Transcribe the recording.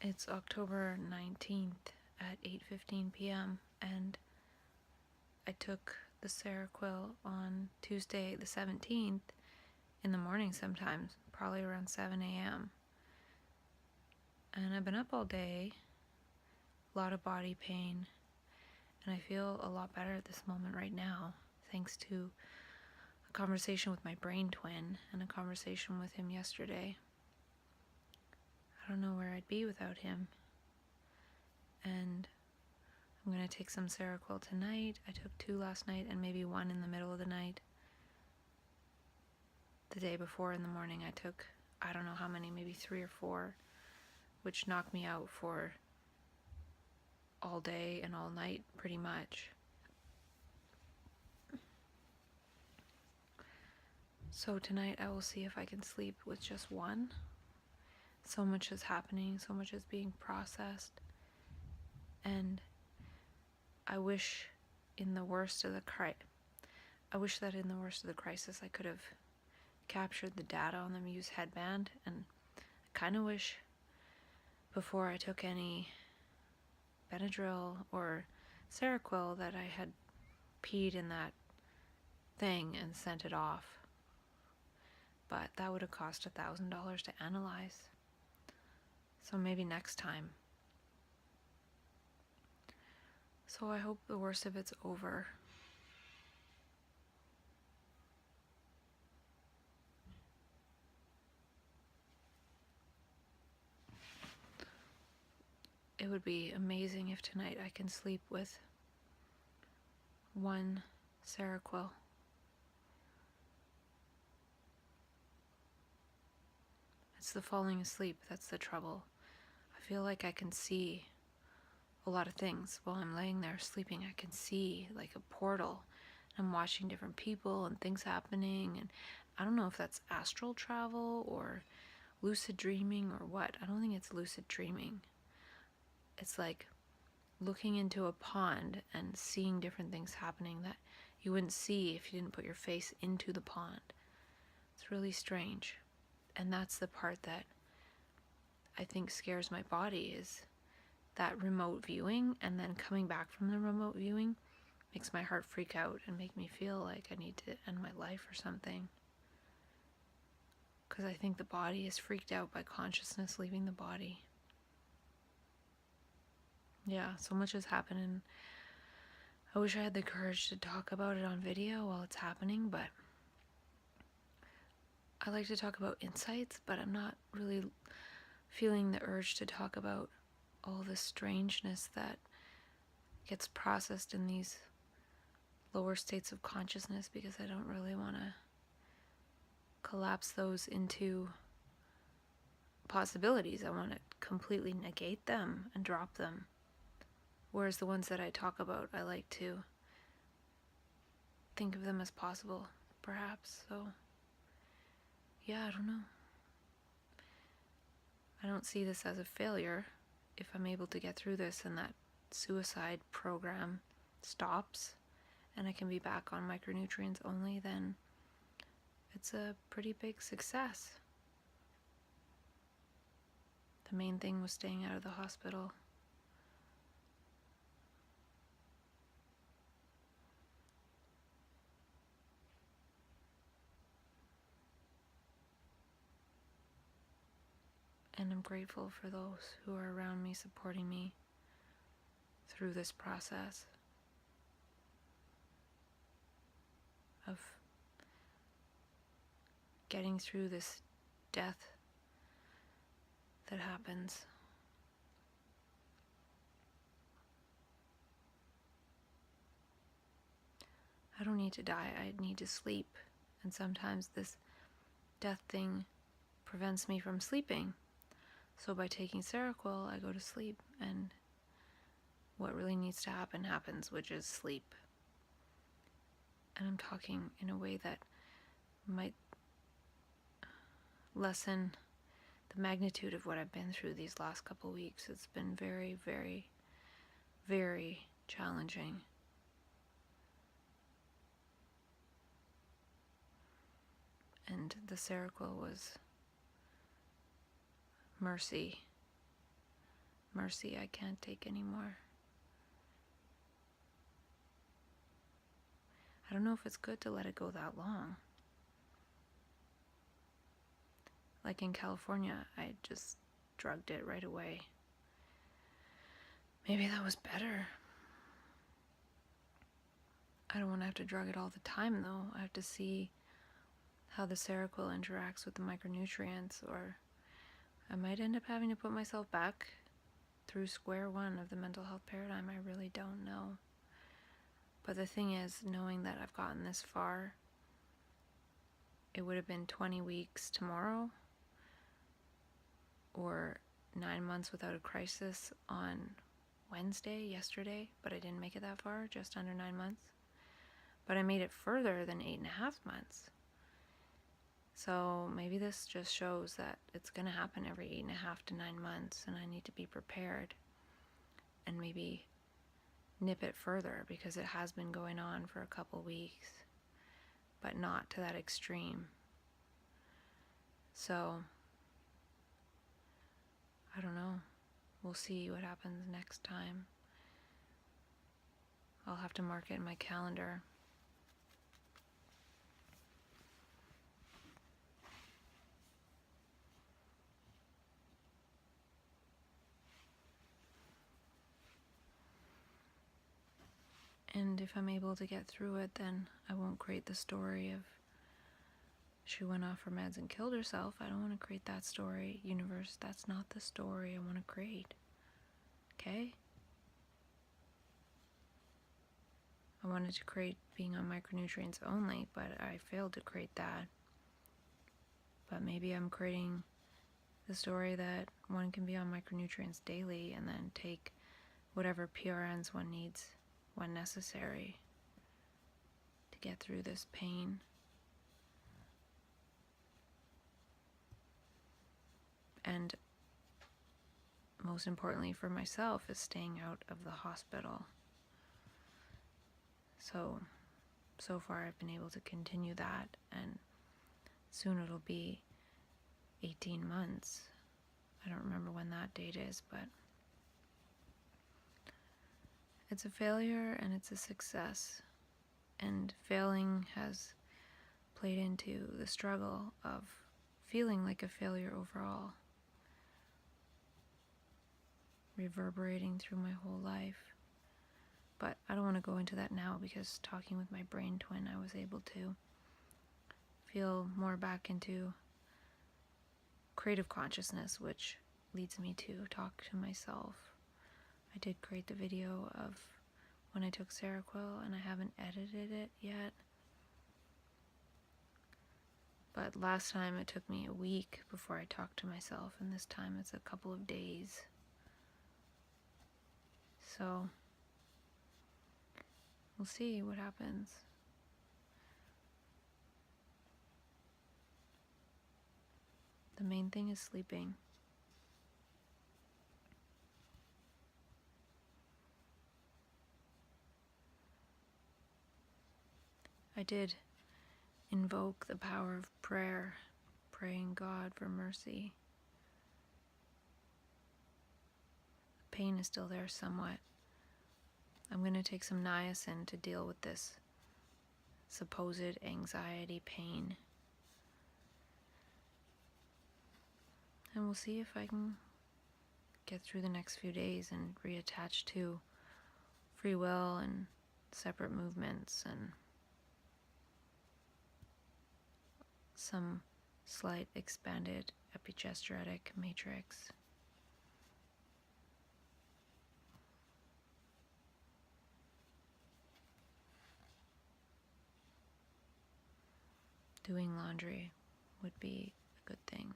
It's October 19th at 8:15 p.m. and I took the Seroquel on Tuesday the 17th in the morning sometimes, probably around 7 a.m. And I've been up all day, a lot of body pain, and I feel a lot better at this moment right now, thanks to a conversation with my brain twin and a conversation with him yesterday. I don't know where I'd be without him. And I'm going to take some Seroquel tonight. I took 2 last night and maybe 1 in the middle of the night. The day before in the morning I took, I don't know how many, maybe 3 or 4, which knocked me out for all day and all night pretty much. So tonight I will see if I can sleep with just 1. So much is happening, so much is being processed, and I wish that in the worst of the crisis I could have captured the data on the Muse headband, and I kind of wish before I took any Benadryl or Seroquel that I had peed in that thing and sent it off, but that would have cost $1,000 to analyze. So maybe next time. So I hope the worst of it's over. It would be amazing if tonight I can sleep with 1 Seroquel. It's the falling asleep that's the trouble. I feel like I can see a lot of things while I'm laying there sleeping. I can see like a portal. I'm watching different people and things happening, and I don't know if that's astral travel or lucid dreaming or what. I don't think it's lucid dreaming. It's like looking into a pond and seeing different things happening that you wouldn't see if you didn't put your face into the pond. It's really strange. And that's the part that I think scares my body, is that remote viewing, and then coming back from the remote viewing makes my heart freak out and make me feel like I need to end my life or something. Because I think the body is freaked out by consciousness leaving the body. Yeah, so much has happened, and I wish I had the courage to talk about it on video while it's happening, but I like to talk about insights, but I'm not really feeling the urge to talk about all the strangeness that gets processed in these lower states of consciousness, because I don't really want to collapse those into possibilities. I want to completely negate them and drop them. Whereas the ones that I talk about, I like to think of them as possible, perhaps. So, yeah, I don't know. I don't see this as a failure. If I'm able to get through this and that suicide program stops and I can be back on micronutrients only, then it's a pretty big success. The main thing was staying out of the hospital. And I'm grateful for those who are around me, supporting me through this process of getting through this death that happens. I don't need to die, I need to sleep. And sometimes this death thing prevents me from sleeping. So by taking Seroquel, I go to sleep, and what really needs to happen happens, which is sleep. And I'm talking in a way that might lessen the magnitude of what I've been through these last couple weeks. It's been very, very, very challenging. And the Seroquel was mercy mercy I can't take anymore. I don't know if it's good to let it go that long. Like in California, I just drugged it right away. Maybe that was better. I don't want to have to drug it all the time, though. I have to see how the Seroquel interacts with the micronutrients, or I might end up having to put myself back through square one of the mental health paradigm. I really don't know. But the thing is, knowing that I've gotten this far, it would have been 20 weeks tomorrow, or 9 months without a crisis on Wednesday, yesterday, but I didn't make it that far, just under 9 months. But I made it further than 8.5 months. So maybe this just shows that it's going to happen every 8.5 to 9 months, and I need to be prepared and maybe nip it further, because it has been going on for a couple weeks, but not to that extreme. So I don't know. We'll see what happens next time. I'll have to mark it in my calendar. And if I'm able to get through it, then I won't create the story of she went off her meds and killed herself. I don't want to create that story. Universe, that's not the story I want to create. Okay? I wanted to create being on micronutrients only, but I failed to create that. But maybe I'm creating the story that one can be on micronutrients daily and then take whatever PRNs one needs when necessary to get through this pain. And most importantly for myself is staying out of the hospital. So far I've been able to continue that, and soon it'll be 18 months. I don't remember when that date is, but it's a failure and it's a success. And failing has played into the struggle of feeling like a failure overall, reverberating through my whole life. But I don't want to go into that now, because talking with my brain twin, I was able to feel more back into creative consciousness, which leads me to talk to myself. I did create the video of when I took Seroquel, and I haven't edited it yet. But last time it took me a week before I talked to myself, and this time it's a couple of days. So we'll see what happens. The main thing is sleeping. I did invoke the power of prayer, praying God for mercy. The pain is still there somewhat. I'm going to take some niacin to deal with this supposed anxiety pain. And we'll see if I can get through the next few days and reattach to free will and separate movements and some slight expanded epigenetic matrix. Doing laundry would be a good thing.